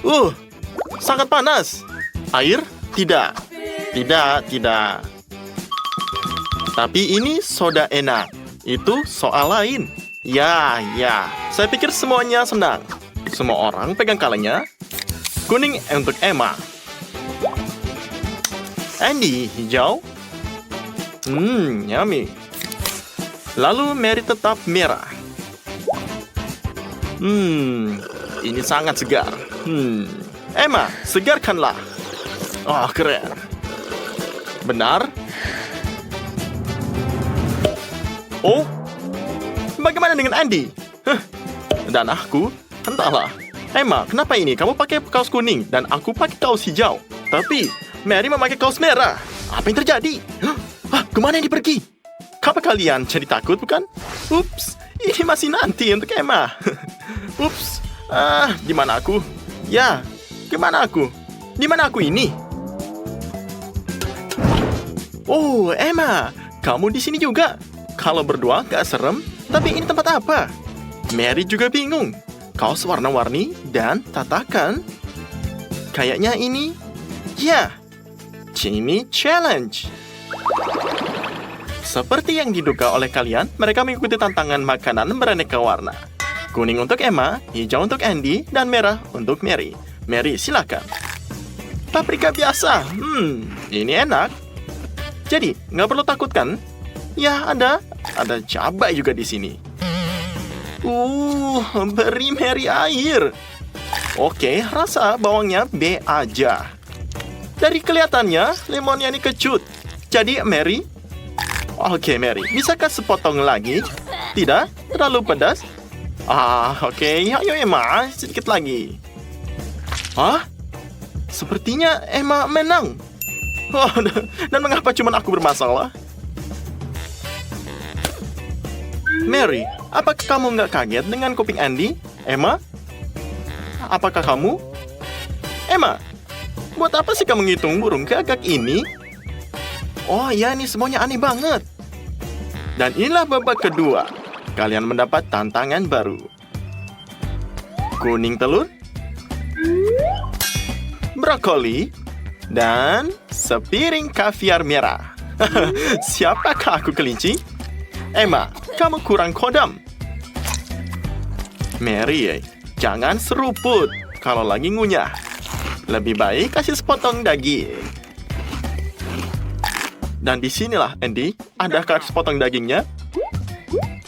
Uh, sangat panas. Air? Tidak. Tidak. Tapi ini soda enak. Itu soal lain. Ya. Saya pikir semuanya senang. Semua orang pegang kalengnya. Kuning untuk Emma. Andy, hijau. Yummy. Lalu Mary tetap merah. Ini sangat segar. Emma, segarkanlah. Oh, keren. Benar? Oh, bagaimana dengan Andy? Dan aku? Entahlah. Emma, kenapa ini? Kamu pakai kaos kuning dan aku pakai kaos hijau. Tapi Mary memakai kaos merah. Apa yang terjadi? Kemana ini pergi? Apa kalian jadi takut, bukan? Ups, ini masih nanti untuk Emma. Ups, di mana aku? Ya, kemana aku? Di mana aku ini? Oh, Emma, kamu di sini juga. Kalau berdua gak serem, tapi ini tempat apa? Mary juga bingung. Kaos warna-warni dan tatakan. Kayaknya ini, ya, Jimmy Challenge. Seperti yang diduga oleh kalian, mereka mengikuti tantangan makanan beraneka warna. Kuning untuk Emma, hijau untuk Andy, dan merah untuk Mary. Mary, silakan. Paprika biasa. Ini enak. Jadi, nggak perlu takut kan? Ya, ada cabai juga di sini. Beri Mary air. Oke, rasa bawangnya B aja. Dari kelihatannya, limonnya ini kecut. Jadi, Mary. Oke, Mary, bisakah sepotong lagi? Tidak? Terlalu pedas? Oke. Ayo, Emma, sedikit lagi. Sepertinya Emma menang. Dan mengapa cuma aku bermasalah? Mary, apakah kamu nggak kaget dengan kuping Andy? Emma? Apakah kamu? Emma, buat apa sih kamu ngitung burung gagak ini? Oh ya, ini semuanya aneh banget. Dan inilah babak kedua. Kalian mendapat tantangan baru. Kuning telur, brokoli, dan sepiring kaviar merah. Siapakah aku, kelinci? Emma, kamu kurang kodam. Mary, jangan seruput kalau lagi ngunyah. Lebih baik kasih sepotong daging. Dan disinilah, Andy, adakah sepotong dagingnya?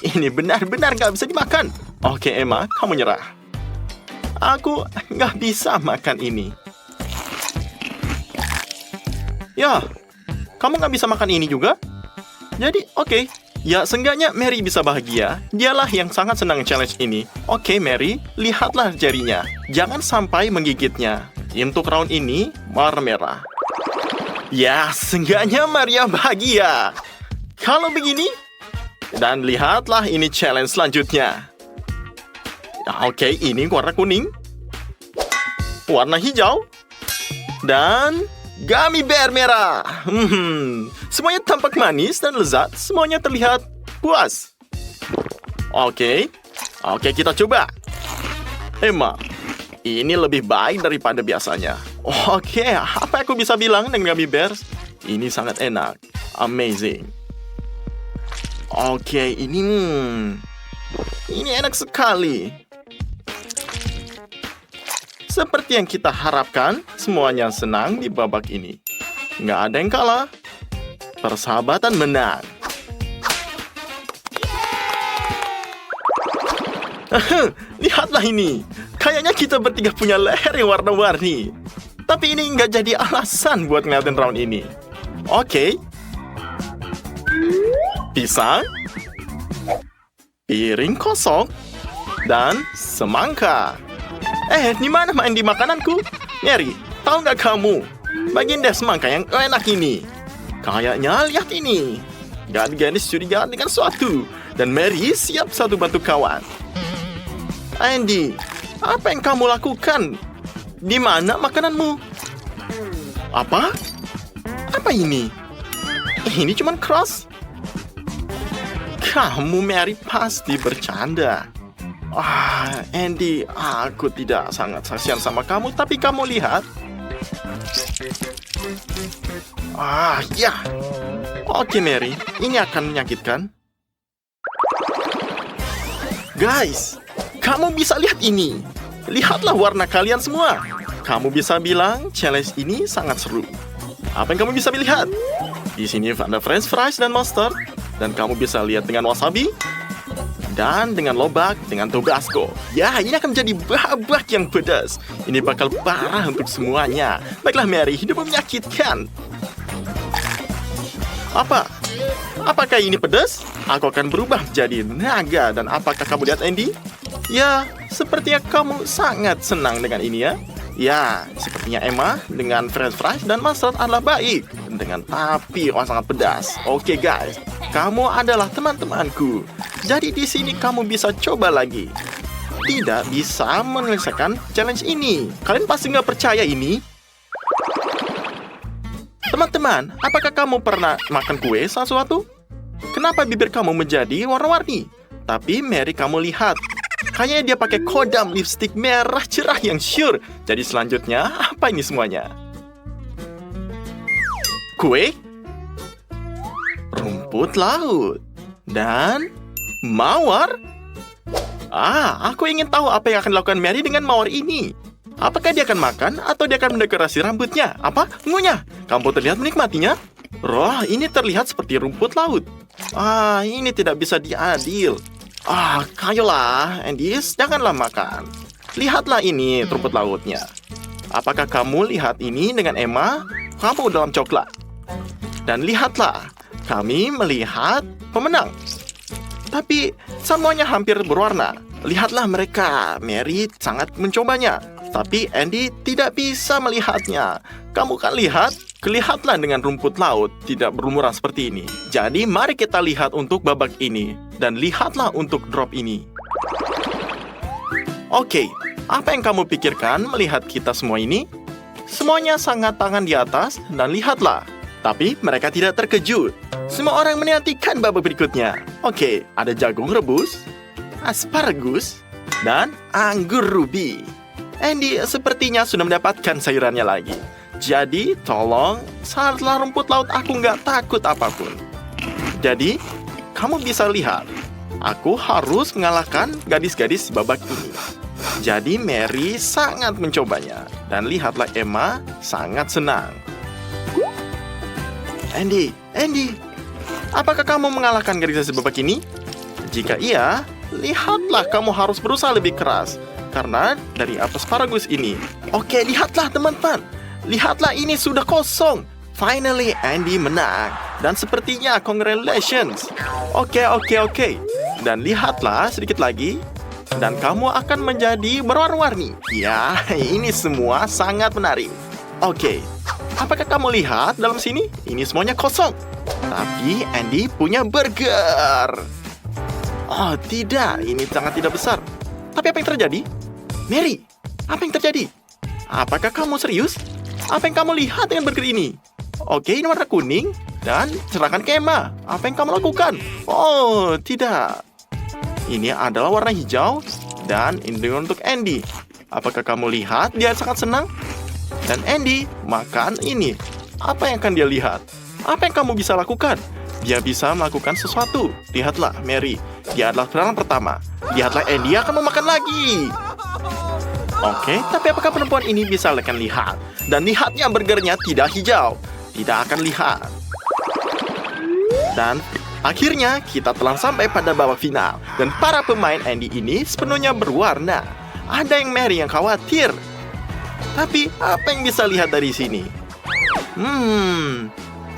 Ini benar-benar gak bisa dimakan. Oke, Emma, kamu nyerah. Aku gak bisa makan ini. Ya, kamu gak bisa makan ini juga? Jadi, oke. Ya, seenggaknya Mary bisa bahagia. Dialah yang sangat senang challenge ini. Oke, Mary, lihatlah jarinya. Jangan sampai menggigitnya. Untuk round ini, warna merah. Ya, seenggaknya Maria bahagia. Kalau begini, dan lihatlah ini challenge selanjutnya. Oke, ini warna kuning, warna hijau, dan gummy bear merah. Semuanya tampak manis dan lezat. Semuanya terlihat puas. Oke, kita coba. Emma, ini lebih baik daripada biasanya. Oke, apa aku bisa bilang dengan gummy bears? Ini sangat enak. Amazing. Oke, ini enak sekali. Seperti yang kita harapkan, semuanya senang di babak ini. Nggak ada yang kalah. Persahabatan menang. Lihatlah ini. Kayaknya kita bertiga punya leher yang warna-warni. Tapi ini nggak jadi alasan buat ngeliatin round ini. Oke. Pisang, piring kosong, dan semangka. Di mana main di makananku? Mary, tahu nggak kamu? Bagian deh semangka yang enak ini. Kayaknya lihat ini. Gadis curiga dengan sesuatu. Dan Mary siap satu bantu kawan. Andy, apa yang kamu lakukan? Di mana makananmu? Apa? Apa ini? Ini cuma cross. Kamu, Mary, pasti bercanda. Andy, aku tidak sangat kasihan sama kamu, tapi kamu lihat. Ya. Oke, Mary, ini akan menyakitkan. Guys, kamu bisa lihat ini. Lihatlah warna kalian semua. Kamu bisa bilang challenge ini sangat seru. Apa yang kamu bisa lihat? Di sini ada French fries dan mustard. Dan kamu bisa lihat dengan wasabi. Dan dengan lobak, dengan Tabasco. Ya, ini akan menjadi babak yang pedas. Ini bakal parah untuk semuanya. Baiklah, Mary, hidup menyakitkan. Apakah ini pedas? Aku akan berubah menjadi naga. Dan apakah kamu lihat, Andy? Ya, sepertinya kamu sangat senang dengan ini ya. Ya, sepertinya Emma dengan French fries dan mustard adalah baik. Dengan tapi sangat pedas. Oke guys, kamu adalah teman-temanku. Jadi di sini kamu bisa coba lagi. Tidak bisa menyelesaikan challenge ini. Kalian pasti nggak percaya ini. Teman-teman, apakah kamu pernah makan kue sesuatu? Kenapa bibir kamu menjadi warna-warni? Tapi Mary, kamu lihat. Kayaknya dia pakai kodam lipstick merah cerah yang sure. Jadi selanjutnya, apa ini semuanya? Kue, rumput laut, dan mawar. Aku ingin tahu apa yang akan dilakukan Mary dengan mawar ini. Apakah dia akan makan atau dia akan mendekorasi rambutnya? Apa? Ngunyah. Kamu terlihat menikmatinya. Roh, ini terlihat seperti rumput laut. Ini tidak bisa diadil. Kayolah, Andy, janganlah makan. Lihatlah ini rumput lautnya. Apakah kamu lihat ini dengan Emma? Kamu dalam coklat. Dan lihatlah, kami melihat pemenang. Tapi semuanya hampir berwarna. Lihatlah mereka, Mary sangat mencobanya. Tapi Andy tidak bisa melihatnya. Kamu kan lihat? Lihatlah dengan rumput laut tidak berlumuran seperti ini. Jadi mari kita lihat untuk babak ini. Dan lihatlah untuk drop ini. Oke, apa yang kamu pikirkan melihat kita semua ini? Semuanya sangat tangan di atas dan lihatlah. Tapi mereka tidak terkejut. Semua orang menantikan babak berikutnya. Oke, ada jagung rebus, asparagus, dan anggur ruby. Andy sepertinya sudah mendapatkan sayurannya lagi. Jadi, tolong, setelah rumput laut aku nggak takut apapun. Jadi, kamu bisa lihat, aku harus mengalahkan gadis-gadis babak ini. Jadi, Mary sangat mencobanya. Dan lihatlah Emma sangat senang. Andy, apakah kamu mengalahkan gadis-gadis babak ini? Jika iya, lihatlah kamu harus berusaha lebih keras. Karena dari asparagus ini. Oke, lihatlah teman-teman. Lihatlah ini sudah kosong. Finally, Andy menang. Dan sepertinya congratulations. Oke. Dan lihatlah sedikit lagi. Dan kamu akan menjadi berwarna-warni. Ya, ini semua sangat menarik. Oke, apakah kamu lihat dalam sini? Ini semuanya kosong. Tapi Andy punya burger. Oh tidak, ini sangat tidak besar. Tapi apa yang terjadi? Mary, apa yang terjadi? Apakah kamu serius? Apa yang kamu lihat dengan burger ini? Oke, ini warna kuning. Dan serahkan ke Emma. Apa yang kamu lakukan? Oh, tidak. Ini adalah warna hijau. Dan ini untuk Andy. Apakah kamu lihat dia sangat senang? Dan Andy makan ini. Apa yang akan dia lihat? Apa yang kamu bisa lakukan? Dia bisa melakukan sesuatu. Lihatlah, Mary. Dia adalah perang pertama. Lihatlah, Andy akan memakan lagi. Oke, tapi apakah perempuan ini bisa akan lihat? Dan lihatnya burgernya tidak hijau. Tidak akan lihat. Dan akhirnya kita telah sampai pada babak final. Dan para pemain Andy ini sepenuhnya berwarna. Ada yang Mary yang khawatir. Tapi apa yang bisa lihat dari sini?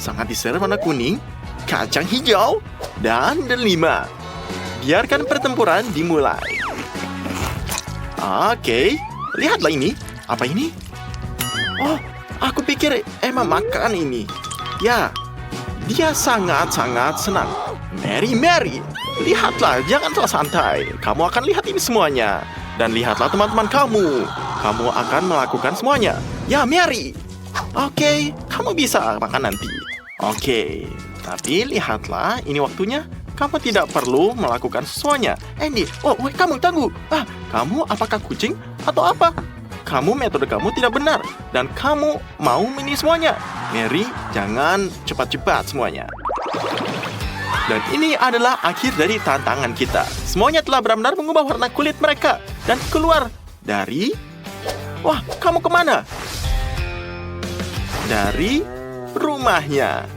Sangat diserang warna kuning, kacang hijau, dan delima. Biarkan pertempuran dimulai. Oke, lihatlah ini. Apa ini? Oh, aku pikir Emma makan ini. Ya, dia sangat-sangat senang. Mary, lihatlah, jangan terlalu santai. Kamu akan lihat ini semuanya. Dan lihatlah teman-teman kamu. Kamu akan melakukan semuanya. Ya, Mary. Oke, kamu bisa makan nanti. Oke, tapi lihatlah, ini waktunya. kamu tidak perlu melakukan semuanya. Andy, kamu tunggu. Kamu apakah kucing atau apa? Metode kamu tidak benar. Dan kamu mau ini semuanya. Mary, jangan cepat-cepat semuanya. Dan ini adalah akhir dari tantangan kita. Semuanya telah benar-benar mengubah warna kulit mereka. Dan keluar dari... Wah, kamu kemana? Dari rumahnya.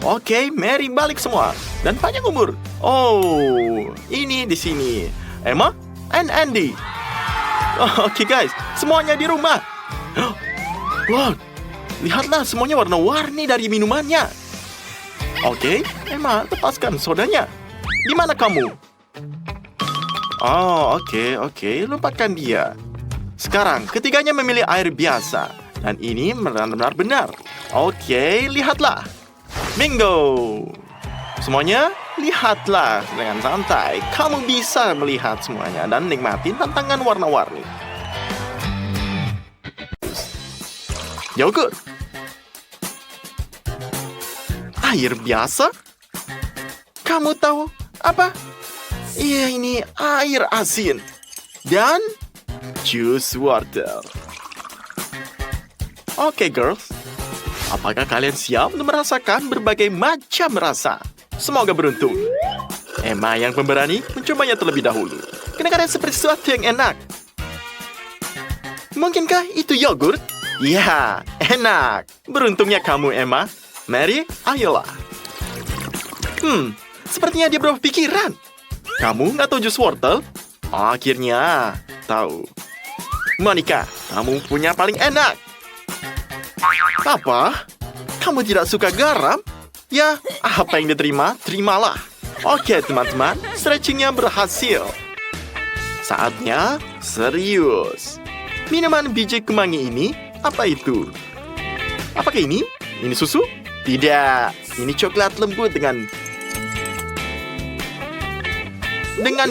Oke, Mary balik semua. Dan panjang umur. Oh, ini di sini. Emma and Andy. Oke guys, semuanya di rumah. Wah, lihatlah semuanya warna-warni dari minumannya. Oke, Emma, lepaskan sodanya. Di mana kamu? Oh, oke, lupakan dia. Sekarang, ketiganya memilih air biasa. Dan ini benar-benar benar. Oke, lihatlah. Bingo. Semuanya, lihatlah dengan santai. Kamu bisa melihat semuanya dan nikmati tantangan warna-warni. Yogurt. Air biasa? Kamu tahu apa? Iya, ini air asin. Dan juice water. Oke, girls. Apakah kalian siap untuk merasakan berbagai macam rasa? Semoga beruntung. Emma yang pemberani mencobanya terlebih dahulu. Kedengaran seperti sesuatu yang enak. Mungkinkah itu yogurt? Ya, enak. Beruntungnya kamu, Emma. Mary, ayolah. Sepertinya dia berubah pikiran. Kamu nggak tahu jus wortel? Akhirnya tahu. Monica, kamu punya paling enak. Apa? Kamu tidak suka garam? Ya, apa yang diterima, terimalah. Oke, teman-teman, stretchingnya berhasil. Saatnya serius. Minuman biji kemangi ini, apa itu? Apakah ini? Ini susu? Tidak, ini coklat lembut dengan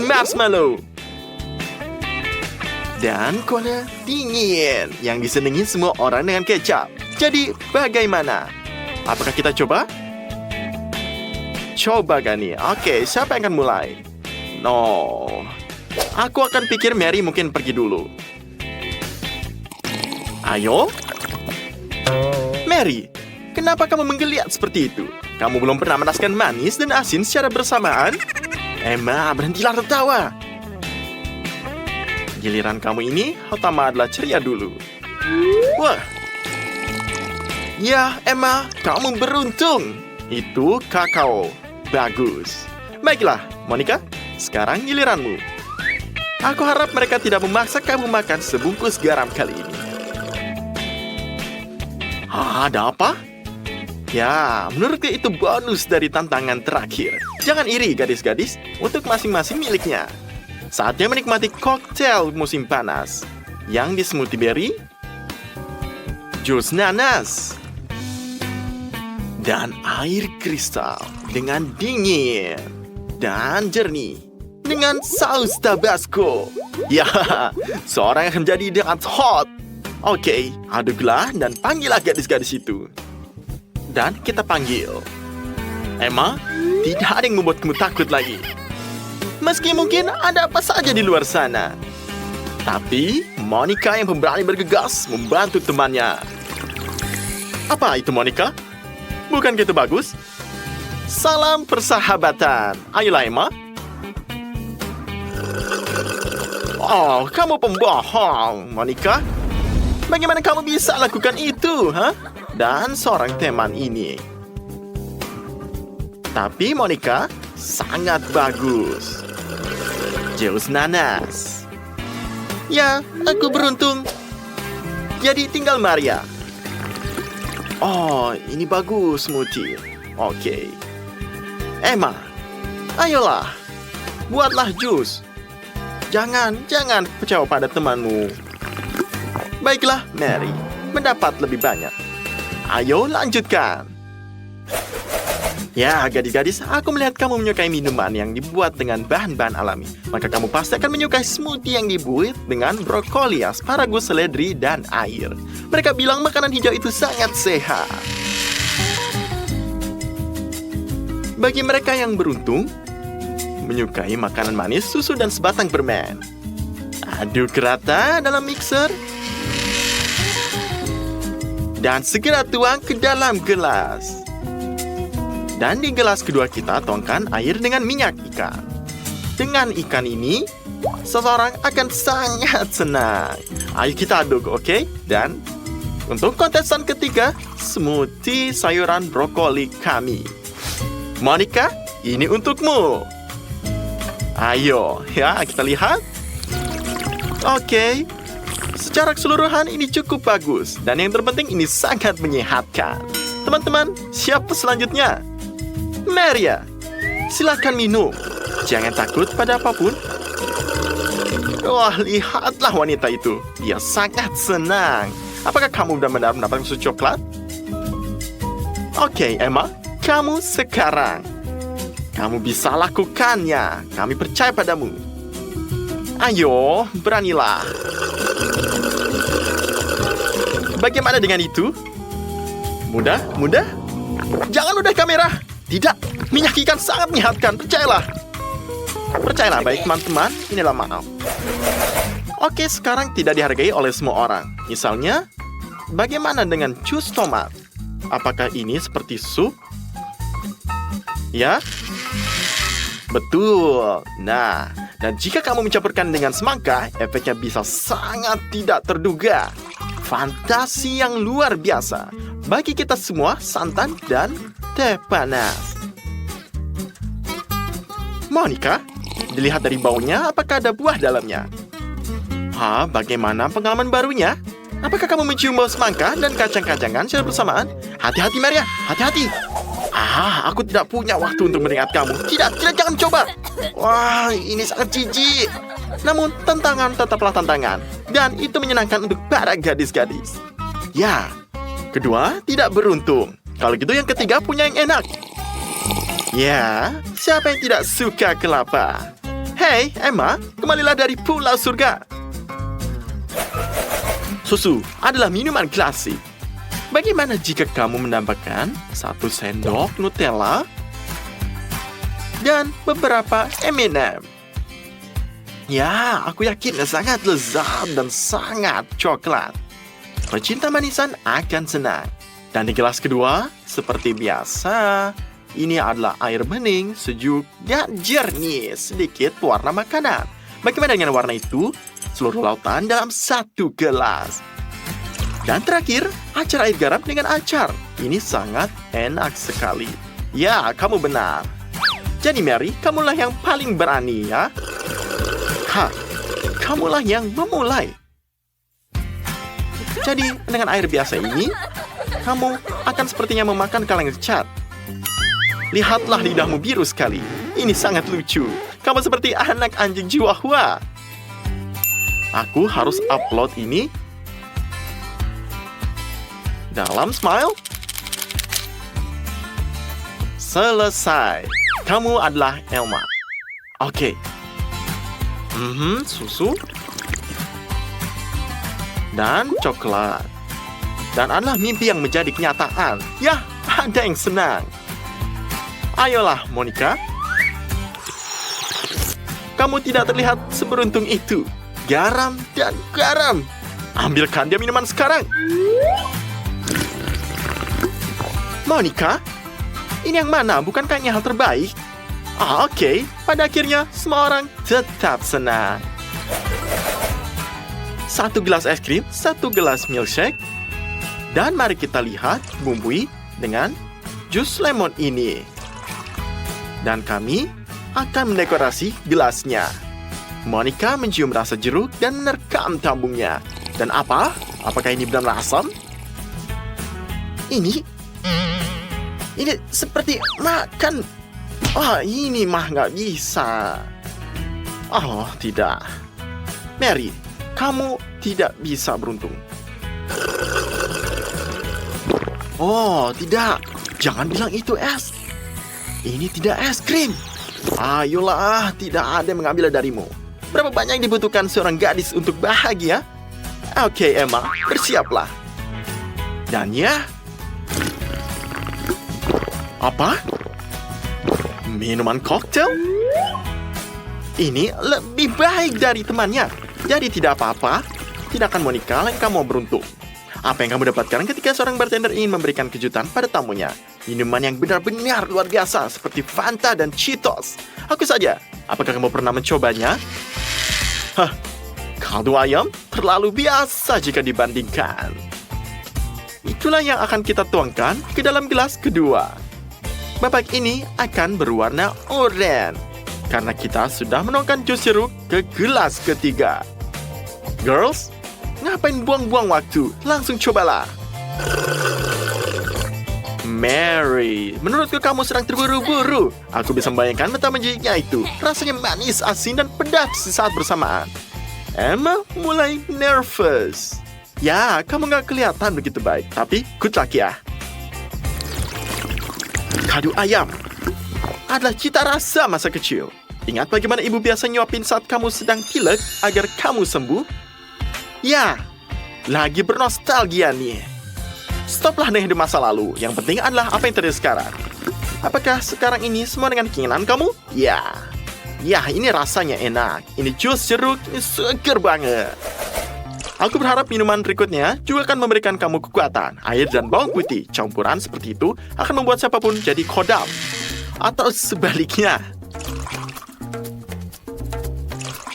marshmallow. Dan cola dingin yang disenangi semua orang dengan kecap. Jadi, bagaimana? Apakah kita coba? Coba kan nih. Oke, siapa yang akan mulai? No. Aku akan pikir Mary mungkin pergi dulu. Ayo. Mary, kenapa kamu menggeliat seperti itu? Kamu belum pernah merasakan manis dan asin secara bersamaan? Emma, berhentilah tertawa. Giliran kamu ini, utama adalah ceria dulu. Wah. Ya, Emma, kamu beruntung. Itu kakao. Bagus. Baiklah, Monica, sekarang giliranmu. Aku harap mereka tidak memaksa kamu makan sebungkus garam kali ini. Ada apa? Ya, menurutku itu bonus dari tantangan terakhir. Jangan iri, gadis-gadis, untuk masing-masing miliknya. Saatnya menikmati koktail musim panas. Yang di smoothie berry, jus nanas, dan air kristal dengan dingin dan jernih dengan saus tabasco. Ya, seorang akan menjadi dengan hot. Oke, aduklah dan panggillah gadis-gadis itu. Dan kita panggil. Emma, tidak ada yang membuatmu takut lagi. Meski mungkin ada apa saja di luar sana. Tapi, Monica yang pemberani bergegas membantu temannya. Apa itu, Monica? Bukan gitu bagus? Salam persahabatan. Ayolah, Emma. Oh, kamu pembohong, Monica. Bagaimana kamu bisa lakukan itu, ha? Dan seorang teman ini. Tapi Monica sangat bagus. Jus nanas. Ya, aku beruntung. Jadi tinggal Maria. Oh, ini bagus smoothie. Oke. Emma, ayolah. Buatlah jus. Jangan percaya pada temanmu. Baiklah, Mary. Mendapat lebih banyak. Ayo lanjutkan. Ya, gadis-gadis, aku melihat kamu menyukai minuman yang dibuat dengan bahan-bahan alami. Maka kamu pasti akan menyukai smoothie yang dibuat dengan brokoli, asparagus, seledri, dan air. Mereka bilang makanan hijau itu sangat sehat. Bagi mereka yang beruntung, menyukai makanan manis, susu, dan sebatang permen. Aduk rata dalam mixer. Dan segera tuang ke dalam gelas. Dan di gelas kedua kita tuangkan air dengan minyak ikan. Dengan ikan ini, seseorang akan sangat senang. Ayo kita aduk, oke? Dan untuk kontestan ketiga, smoothie sayuran brokoli kami. Monica, ini untukmu. Ayo, ya kita lihat. Oke. Secara keseluruhan ini cukup bagus. Dan yang terpenting ini sangat menyehatkan. Teman-teman, siapa selanjutnya? Maria, silakan minum. Jangan takut pada apapun. Wah, lihatlah wanita itu. Dia sangat senang. Apakah kamu benar-benar mendapatkan susu coklat? Oke, Emma, kamu sekarang. Kamu bisa lakukannya. Kami percaya padamu. Ayo, beranilah. Bagaimana dengan itu? Mudah? Jangan udah kamera. Tidak, minyak ikan sangat menyehatkan, percayalah. Percayalah, baik teman-teman, inilah maaf. Oke, sekarang tidak dihargai oleh semua orang. Misalnya, bagaimana dengan jus tomat? Apakah ini seperti sup? Ya? Betul. Nah, dan jika kamu mencampurkan dengan semangka, efeknya bisa sangat tidak terduga. Fantasi yang luar biasa. Bagi kita semua, santan dan teh panas. Monica, dilihat dari baunya, apakah ada buah dalamnya? Bagaimana pengalaman barunya? Apakah kamu mencium bau semangka dan kacang-kacangan secara bersamaan? Hati-hati, Maria, hati-hati. Aku tidak punya waktu untuk meringat kamu. Tidak, jangan coba. Wah, ini sangat jijik. Namun, tantangan tetaplah tantangan. Dan itu menyenangkan untuk para gadis-gadis. Ya, kedua, tidak beruntung. Kalau gitu yang ketiga punya yang enak. Ya, siapa yang tidak suka kelapa? Hei, Emma, kembalilah dari pulau surga. Susu adalah minuman klasik. Bagaimana jika kamu menambahkan 1 sendok Nutella dan beberapa M&M? Ya, aku yakin sangat lezat dan sangat coklat. Pecinta manisan akan senang. Dan di gelas kedua, seperti biasa, ini adalah air bening, sejuk, dan jernih. Sedikit warna makanan. Bagaimana dengan warna itu? Seluruh lautan dalam 1 gelas. Dan terakhir, acar air garam dengan acar. Ini sangat enak sekali. Ya, kamu benar. Jadi Mary, kamulah yang paling berani ya. Kamulah yang memulai. Jadi, dengan air biasa ini, kamu akan sepertinya memakan kaleng cat. Lihatlah lidahmu biru sekali. Ini sangat lucu. Kamu seperti anak anjing Chihuahua. Aku harus upload ini dalam Smile. Selesai. Kamu adalah Elma. Oke. Susu. Dan coklat. Dan adalah mimpi yang menjadi kenyataan. Ya, ada yang senang. Ayolah, Monica. Kamu tidak terlihat seberuntung itu. Garam dan garam. Ambilkan dia minuman sekarang. Monica, ini yang mana? Bukankah ini hal terbaik? Oke. Pada akhirnya, semua orang tetap senang. 1 gelas es krim, 1 gelas milkshake. Dan mari kita lihat bumbui dengan jus lemon ini. Dan kami akan mendekorasi gelasnya. Monica mencium rasa jeruk dan menerkam tabungnya. Dan apa? Apakah ini benar asam? Ini seperti makan. Ini mah nggak bisa. Oh, tidak. Mary, kamu tidak bisa beruntung. Oh, tidak. Jangan bilang itu es. Ini tidak es krim. Ayolah, tidak ada yang mengambil darimu. Berapa banyak yang dibutuhkan seorang gadis untuk bahagia? Oke, Emma, bersiaplah. Dan ya. Apa? Minuman koktail? Ini lebih baik dari temannya. Jadi tidak apa-apa. Tidak akan Monica yang kamu beruntung. Apa yang kamu dapatkan ketika seorang bartender ingin memberikan kejutan pada tamunya? Minuman yang benar-benar luar biasa seperti Fanta dan Cheetos. Aku saja. Apakah kamu pernah mencobanya? Hah, kaldu ayam terlalu biasa jika dibandingkan. Itulah yang akan kita tuangkan ke dalam gelas kedua. Babak ini akan berwarna oranye karena kita sudah menuangkan jus jeruk ke gelas ketiga. Girls, ngapain buang-buang waktu? Langsung cobalah. Mary, menurutku kamu sedang terburu-buru. Aku bisa membayangkan betapa menjijiknya itu. Rasanya manis, asin, dan pedas di saat bersamaan. Emma mulai nervous. Ya, kamu gak kelihatan begitu baik. Tapi, good luck ya. Kaldu ayam adalah cita rasa masa kecil. Ingat bagaimana ibu biasa nyuapin saat kamu sedang pilek agar kamu sembuh? Ya, lagi bernostalgia nih. Stoplah dengan hidup masa lalu. Yang penting adalah apa yang terjadi sekarang. Apakah sekarang ini semua dengan keinginan kamu? Ya, ini rasanya enak. Ini jus jeruk, ini seger banget. Aku berharap minuman berikutnya juga akan memberikan kamu kekuatan. Air dan bawang putih campuran seperti itu akan membuat siapapun jadi kodam. Atau sebaliknya.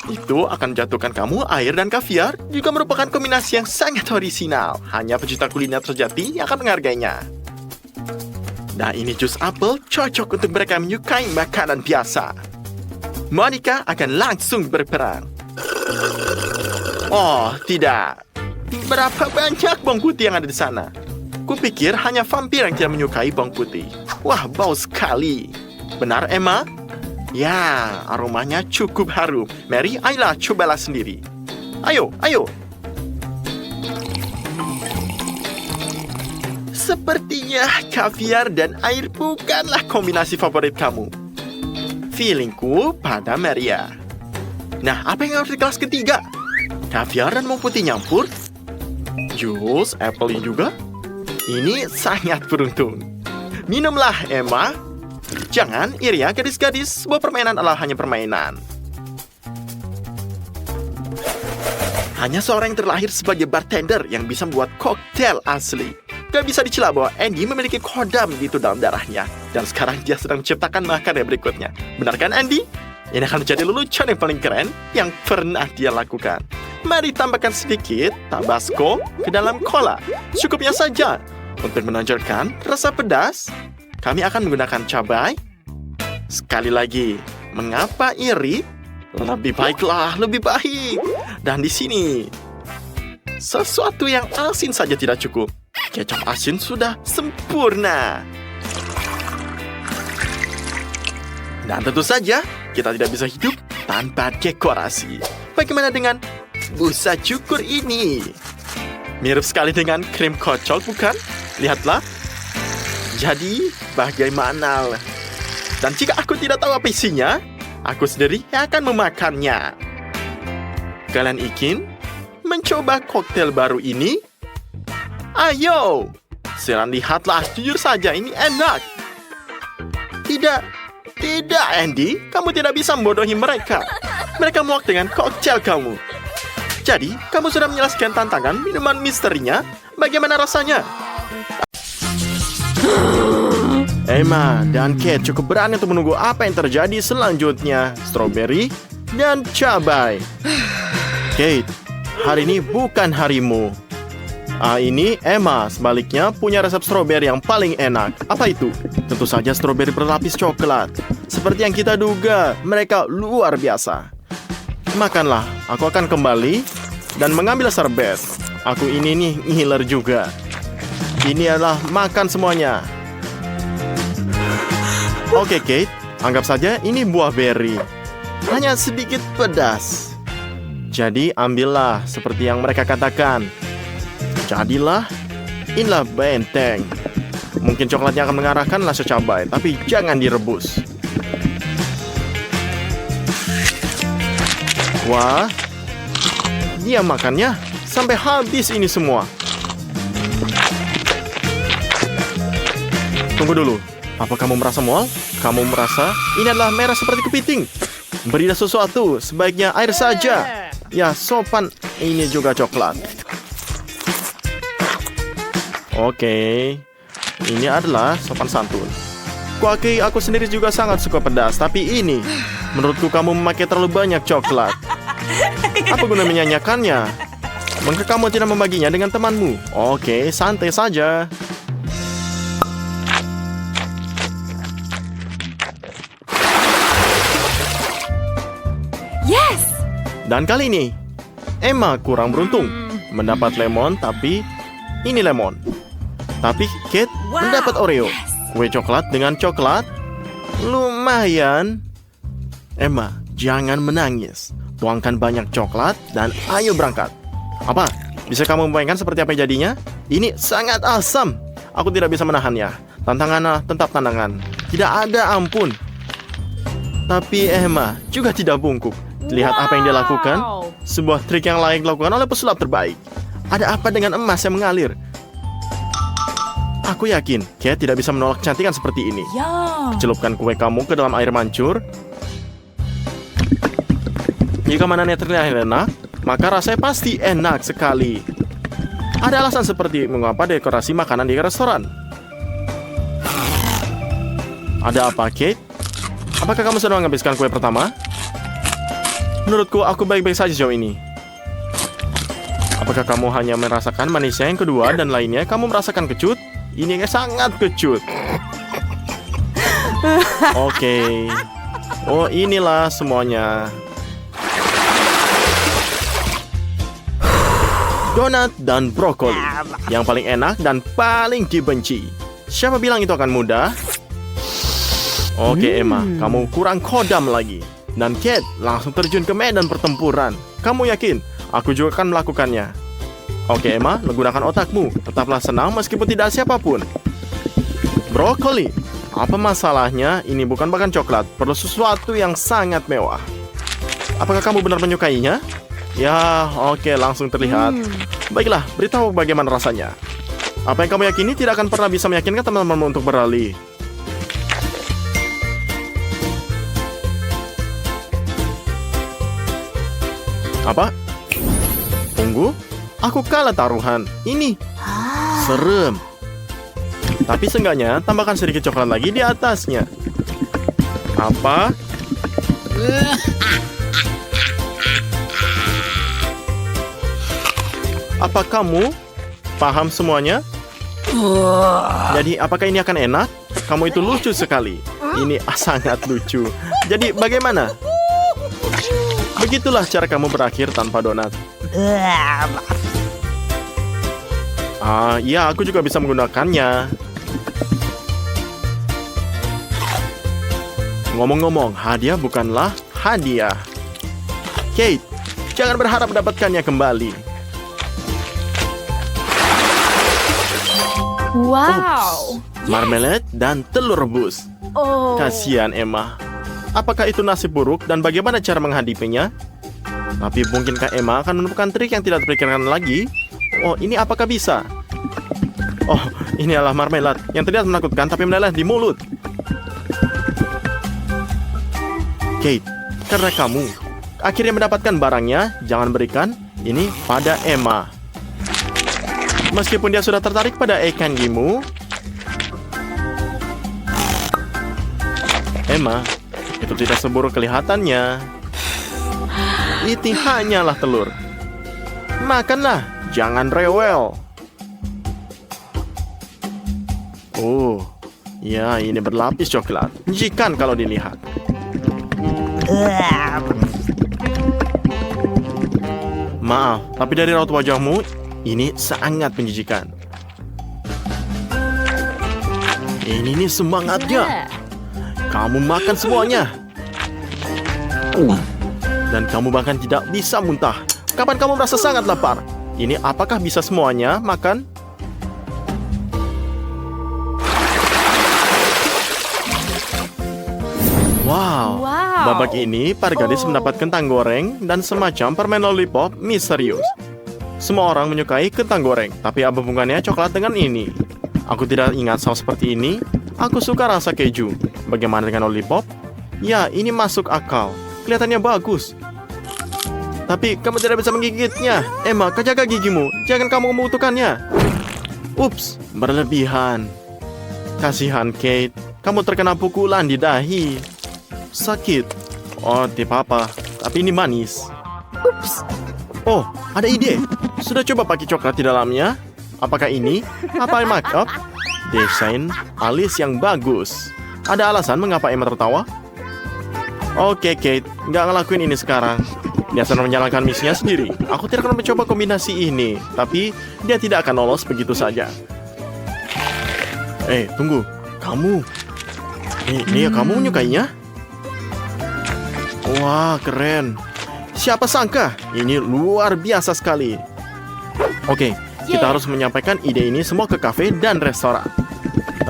Itu akan jatuhkan kamu. Air dan kaviar juga merupakan kombinasi yang sangat orisinal. Hanya pecinta kuliner sejati yang akan menghargainya. Nah, ini jus apel cocok untuk mereka yang menyukai makanan biasa. Monica akan langsung berperang. Oh, tidak. Berapa banyak bawang putih yang ada di sana? Kupikir hanya vampir yang tidak menyukai bawang putih. Wah, bau sekali. Benar, Emma? Ya, aromanya cukup harum. Mary, ayolah, cobalah sendiri. Ayo. Sepertinya kaviar dan air bukanlah kombinasi favorit kamu. Feelingku pada Maria. Nah, apa yang harus di kelas ketiga? Kaviar dan bawang putih nyampur? Jus, apple juga? Ini sangat beruntung. Minumlah, Emma. Jangan iri ya, gadis-gadis. Sebuah permainan adalah hanya permainan. Hanya seorang yang terlahir sebagai bartender yang bisa membuat koktail asli. Gak bisa dicela bahwa Andy memiliki kodam itu dalam darahnya. Dan sekarang dia sedang menciptakan makarya berikutnya. Benar kan, Andy? Ini akan menjadi lelucon yang paling keren yang pernah dia lakukan. Mari tambahkan sedikit Tabasco ke dalam cola. Cukupnya saja. Untuk menonjolkan rasa pedas, kami akan menggunakan cabai. Sekali lagi, mengapa iri? Lebih baiklah, lebih baik. Dan di sini, sesuatu yang asin saja tidak cukup. Kecap asin sudah sempurna. Dan tentu saja, kita tidak bisa hidup tanpa dekorasi. Bagaimana dengan busa cukur ini? Mirip sekali dengan krim kocok, bukan? Lihatlah. Jadi, bagaimana? Dan jika aku tidak tahu apa isinya, aku sendiri yang akan memakannya. Kalian ingin mencoba koktail baru ini? Ayo! Silakan lihatlah, jujur saja ini enak. Tidak, Andy. Kamu tidak bisa membodohi mereka. Mereka muak dengan koktail kamu. Jadi, kamu sudah menyelesaikan tantangan minuman misterinya. Bagaimana rasanya? Emma dan Kate cukup berani untuk menunggu apa yang terjadi selanjutnya. Strawberry dan cabai. Kate, hari ini bukan harimu. Ini Emma sebaliknya punya resep strawberry yang paling enak. Apa itu? Tentu saja strawberry berlapis coklat. Seperti yang kita duga, mereka luar biasa. Makanlah, aku akan kembali dan mengambil serbet. Aku ini nih ngiler juga. Ini adalah makan semuanya. Oke, Kate, anggap saja ini buah beri. Hanya sedikit pedas. Jadi ambillah seperti yang mereka katakan. Jadilah, inilah benteng. Mungkin coklatnya akan mengarahkan rasa cabai, tapi jangan direbus. Wah, dia makannya sampai habis ini semua. Tunggu dulu, Apa kamu merasa mual? Kamu merasa ini adalah merah seperti kepiting? Berilah sesuatu, sebaiknya air saja. Ya, sopan. Ini juga coklat. Oke. Ini adalah sopan santun. Kuakui aku sendiri juga sangat suka pedas, tapi ini, menurutku kamu memakai terlalu banyak coklat. Apa guna menyanyikannya? Mengapa kamu tidak membaginya dengan temanmu? Oke, santai saja. Yes! Dan kali ini, Emma kurang beruntung. Mendapat lemon, tapi ini lemon. Tapi Kate Wow, mendapat Oreo. yes. Kue coklat dengan coklat. Lumayan. Emma, jangan menangis. Tuangkan banyak coklat dan ayo berangkat. Apa? Bisa kamu membayangkan seperti apa jadinya? Ini sangat asam. Aku tidak bisa menahannya. Tantangannya tetap tantangan. Tidak ada ampun. Tapi Emma juga tidak bungkuk. Lihat apa yang dia lakukan. Wow. Sebuah trik yang layak dilakukan oleh pesulap terbaik. Ada apa dengan emas yang mengalir? Aku yakin Kate tidak bisa menolak kecantikan seperti ini. Yum. Celupkan kue kamu ke dalam air mancur. Jika makanannya terlihat enak, maka rasanya pasti enak sekali. Ada alasan seperti mengapa dekorasi makanan di restoran. Ada apa, Kate? Apakah kamu sudah menghabiskan kue pertama? Menurutku, aku baik-baik saja sejauh ini. Apakah kamu hanya merasakan manisnya yang kedua dan lainnya kamu merasakan kecut? Ini sangat kecut. Oke. Oh, inilah semuanya. Donat dan brokoli. Yang paling enak dan paling dibenci. Siapa bilang itu akan mudah? Oke, Emma, kamu kurang kodam lagi. Dan Kate langsung terjun ke medan pertempuran. Kamu yakin? Aku juga akan melakukannya. Oke, Emma, menggunakan otakmu. Tetaplah senang meskipun tidak siapapun. Brokoli. Apa masalahnya? Ini bukan bahkan coklat. Perlu sesuatu yang sangat mewah. Apakah kamu benar menyukainya? Ya, oke, langsung terlihat. Baiklah, beritahu bagaimana rasanya. Apa yang kamu yakini tidak akan pernah bisa meyakinkan teman-temanmu untuk beralih. Apa? Tunggu. Aku kalah taruhan. Ini serem. Tapi seenggaknya tambahkan sedikit coklat lagi di atasnya. Apa? Apa kamu paham semuanya? Jadi apakah ini akan enak? Kamu itu lucu sekali. Ini sangat lucu. Jadi bagaimana? Begitulah cara kamu berakhir tanpa donat. Iya, aku juga bisa menggunakannya. Ngomong-ngomong, hadiah bukanlah hadiah. Kate, jangan berharap mendapatkannya kembali. Wow. Marmalade dan telur rebus. Oh. Kasihan Emma. Apakah itu nasib buruk dan bagaimana cara menghadapinya? Tapi mungkinkah Emma akan menemukan trik yang tidak terpikirkan lagi? Oh, ini apakah bisa? Oh, ini adalah marmalade yang terlihat menakutkan tapi meleleh di mulut. Kate, karena kamu akhirnya mendapatkan barangnya, jangan berikan ini pada Emma. Meskipun dia sudah tertarik pada ikan gimu, Emma, itu tidak seburuk kelihatannya. Itu hanyalah telur. Makanlah, jangan rewel. Oh, ya ini berlapis coklat. Menjijikan kalau dilihat. Maaf, tapi dari raut wajahmu, ini sangat menjijikan. Ini nih semangatnya. Kamu makan semuanya. Dan kamu bahkan tidak bisa muntah. Kapan kamu merasa sangat lapar? Ini apakah bisa semuanya makan? Wow. Babak ini, para gadis mendapat kentang goreng dan semacam permen lollipop misterius. Semua orang menyukai kentang goreng, tapi apa hubungannya coklat dengan ini? Aku tidak ingat saus seperti ini. Aku suka rasa keju. Bagaimana dengan lollipop? Ya, ini masuk akal. Kelihatannya bagus. Tapi kamu tidak bisa menggigitnya. Emma, kau jaga gigimu. Jangan kamu membutuhkannya. Ups, berlebihan. Kasihan Kate, kamu terkena pukulan di dahi. Sakit. Oh, tidak apa-apa. Tapi ini manis. Ups. Oh, ada ide. Sudah coba pakai coklat di dalamnya? Apakah ini? Apa make-up? Desain alis yang bagus. Ada alasan mengapa Emma tertawa? Oke, Kate. Nggak ngelakuin ini sekarang. Dia sedang menjalankan misinya sendiri. Aku tidak akan mencoba kombinasi ini. Tapi dia tidak akan lolos begitu saja. Tunggu. Kamu. Ini kamu menyukainya? Wah, keren. Siapa sangka? Ini luar biasa sekali. Oke, kita harus menyampaikan ide ini semua ke kafe dan restoran.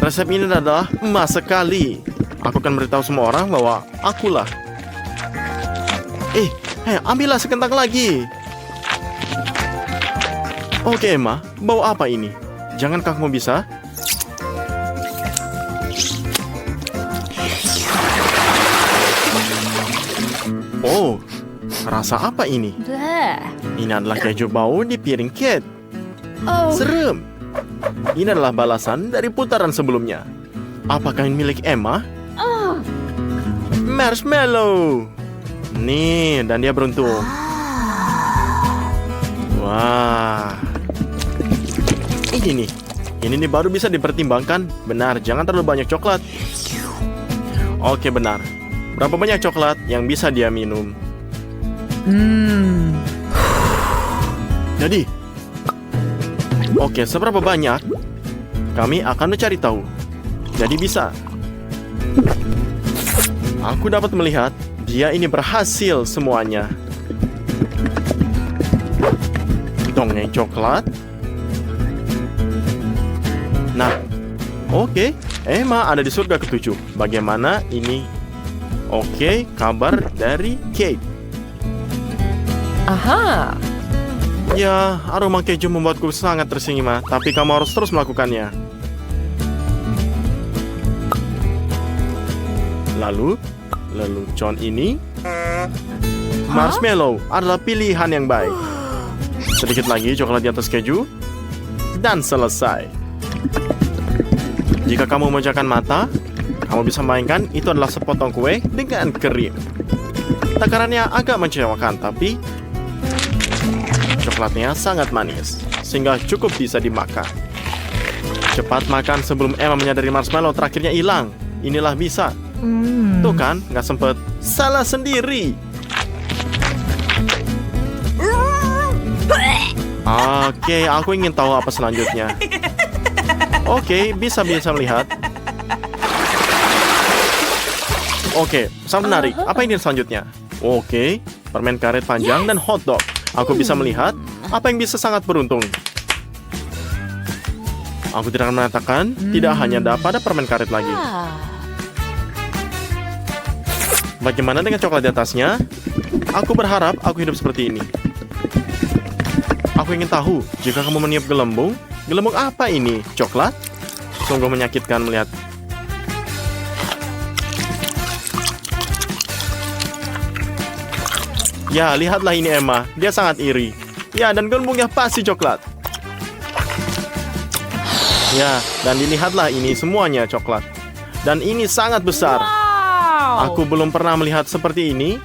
Resep ini adalah emas sekali. Aku akan beritahu semua orang bahwa akulah. Ambillah sekentang lagi. Oke, Emma, bawa apa ini? Jangankah kamu bisa? Oh, rasa apa ini? Ini adalah keju bau di piring Kate. Serem. Ini adalah balasan dari putaran sebelumnya. Apakah ini milik Emma? Marshmallow. Nih, dan dia beruntung. Wah. Ini nih baru bisa dipertimbangkan. Benar, jangan terlalu banyak coklat. Oke, benar. Berapa banyak coklat yang bisa dia minum? Jadi, oke, seberapa banyak? Kami akan mencari tahu. Jadi bisa. Aku dapat melihat dia ini berhasil semuanya. Dongeng coklat. Nah, oke. Emma ada di surga ketujuh. Bagaimana ini? Oke, kabar dari Kate. Aha. Ya, aroma keju membuatku sangat tersinggung, tapi kamu harus terus melakukannya. Lalu John ini marshmallow adalah pilihan yang baik. Sedikit lagi coklat di atas keju dan selesai. Jika kamu memejamkan mata, kamu bisa mainkan itu adalah sepotong kue dengan krim. Takarannya agak mengecewakan, tapi coklatnya sangat manis, sehingga cukup bisa dimakan. Cepat makan sebelum Emma menyadari marshmallow terakhirnya hilang. Inilah bisa. Tuh kan, nggak sempet. Salah sendiri. Oke, aku ingin tahu apa selanjutnya. Oke, bisa melihat. Oke, sangat menarik. Apa ini selanjutnya? Oke, permen karet panjang dan hotdog. Aku bisa melihat apa yang bisa sangat beruntung. Aku tidak akan mengatakan tidak hanya pada permen karet lagi. Bagaimana dengan coklat di atasnya? Aku berharap aku hidup seperti ini. Aku ingin tahu, jika kamu meniup gelembung apa ini? Coklat? Sungguh menyakitkan melihat. Ya, lihatlah ini Emma. Dia sangat iri. Ya, dan gelembungnya pasti coklat. Ya, dan dilihatlah ini semuanya coklat. Dan ini sangat besar. Aku belum pernah melihat seperti ini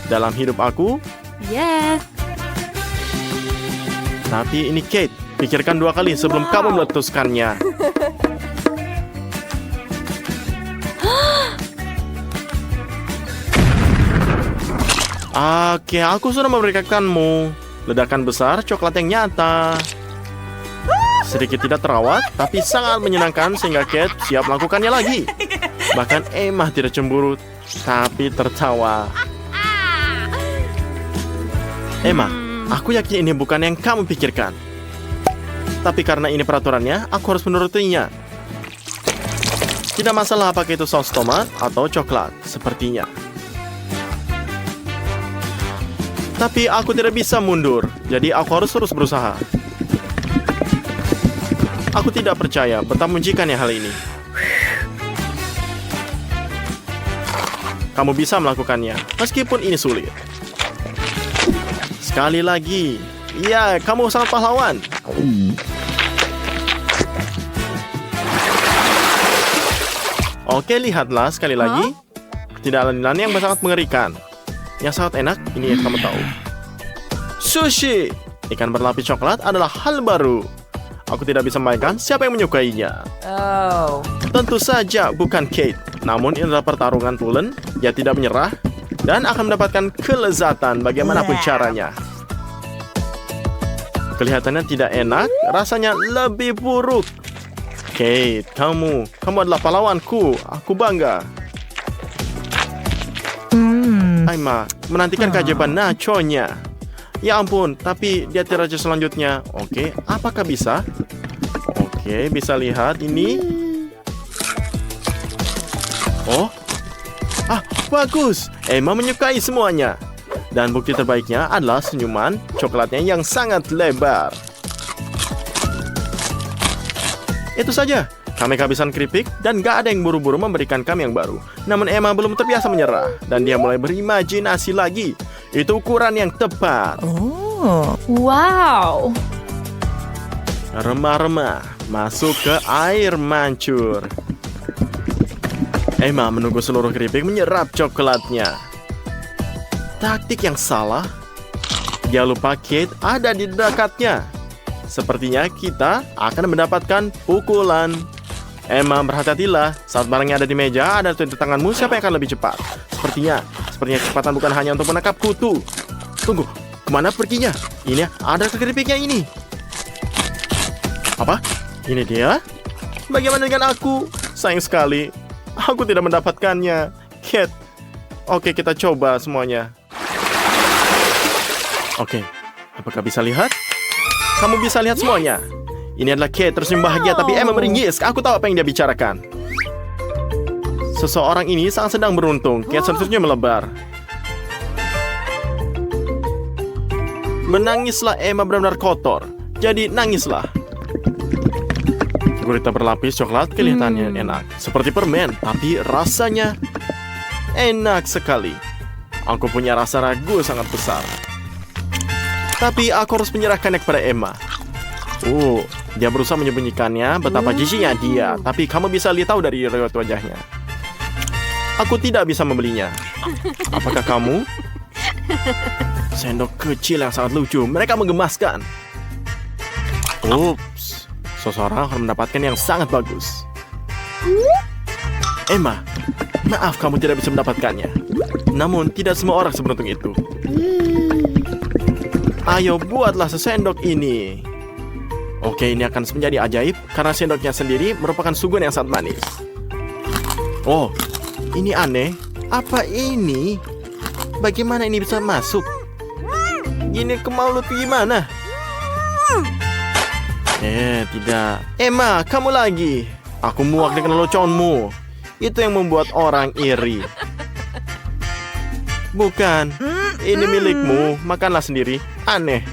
dalam hidup aku. Tapi ini Kate, pikirkan 2 kali sebelum kamu meletuskannya. Oke, aku sudah memberikanmu ledakan besar coklat yang nyata. Sedikit tidak terawat, tapi sangat menyenangkan sehingga Kate siap melakukannya lagi. Bahkan Emma tidak cemburu, tapi tertawa. Emma, aku yakin ini bukan yang kamu pikirkan. Tapi karena ini peraturannya, aku harus menurutinya. Tidak masalah apakah itu saus tomat atau coklat, sepertinya. Tapi aku tidak bisa mundur, jadi aku harus terus berusaha. Aku tidak percaya betapa menjikannya hal ini. kamu bisa melakukannya, meskipun ini sulit. Sekali lagi. Ya, kamu sangat pahlawan. Oke, lihatlah sekali lagi. Tidak ada nilai yang sangat mengerikan. Yang sangat enak, ini yang kamu tahu. Sushi. Ikan berlapis coklat adalah hal baru. Aku tidak bisa membayangkan siapa yang menyukainya. Oh. Tentu saja bukan Kate. Namun ini adalah pertarungan Tulen. Dia tidak menyerah dan akan mendapatkan kelezatan bagaimanapun caranya. Kelihatannya tidak enak, rasanya lebih buruk. Kate, kamu adalah pahlawanku. Aku bangga. Emma menantikan keajaiban nachonya. Ya ampun, tapi dia tidak raja selanjutnya. Oke, apakah bisa? Oke, bisa lihat ini. Oh, bagus. Emma menyukai semuanya. Dan bukti terbaiknya adalah senyuman coklatnya yang sangat lebar. Itu saja. Kami kehabisan keripik dan gak ada yang buru-buru memberikan kami yang baru. Namun Emma belum terbiasa menyerah dan dia mulai berimajinasi lagi. Itu ukuran yang tepat. Oh, wow. Remah-remah masuk ke air mancur. Emma menunggu seluruh keripik menyerap coklatnya. Taktik yang salah. Dia lupa Kate ada di dekatnya. Sepertinya kita akan mendapatkan pukulan. Emma, berhati-hatilah. Saat barangnya ada di meja, ada di tanganmu, siapa yang akan lebih cepat? Sepertinya kecepatan bukan hanya untuk menangkap kutu. Tunggu, kemana perginya? Ini ada keripiknya ini. Apa? Ini dia? Bagaimana dengan aku? Sayang sekali, aku tidak mendapatkannya. Kate. Oke, kita coba semuanya. Oke, apakah bisa lihat? Kamu bisa lihat semuanya. Ini adalah Kate tersenyum bahagia, tapi Emma meringis. Aku tahu apa yang dia bicarakan. Seseorang ini sangat sedang beruntung. Kate seterusnya melebar. Menangislah Emma benar-benar kotor. Jadi nangislah. Gurita berlapis coklat kelihatannya enak. Seperti permen, tapi rasanya enak sekali. Aku punya rasa ragu sangat besar. Tapi aku harus menyerahkannya kepada Emma. Dia berusaha menyembunyikannya betapa jijiknya dia. Tapi kamu bisa lihat tahu dari raut wajahnya. Aku tidak bisa membelinya. Apakah kamu? Sendok kecil yang sangat lucu. Mereka menggemaskan. Ups. Seseorang akan mendapatkan yang sangat bagus. Emma, maaf kamu tidak bisa mendapatkannya. Namun tidak semua orang seberuntung itu. Ayo buatlah sesendok ini. Oke, ini akan menjadi ajaib karena sendoknya sendiri merupakan suguhan yang sangat manis. Oh, ini aneh. Apa ini? Bagaimana ini bisa masuk? Gini ke mulut gimana? Tidak. Emma, kamu lagi. Aku muak dengan leluconmu. Itu yang membuat orang iri. Bukan. Ini milikmu. Makanlah sendiri. Aneh.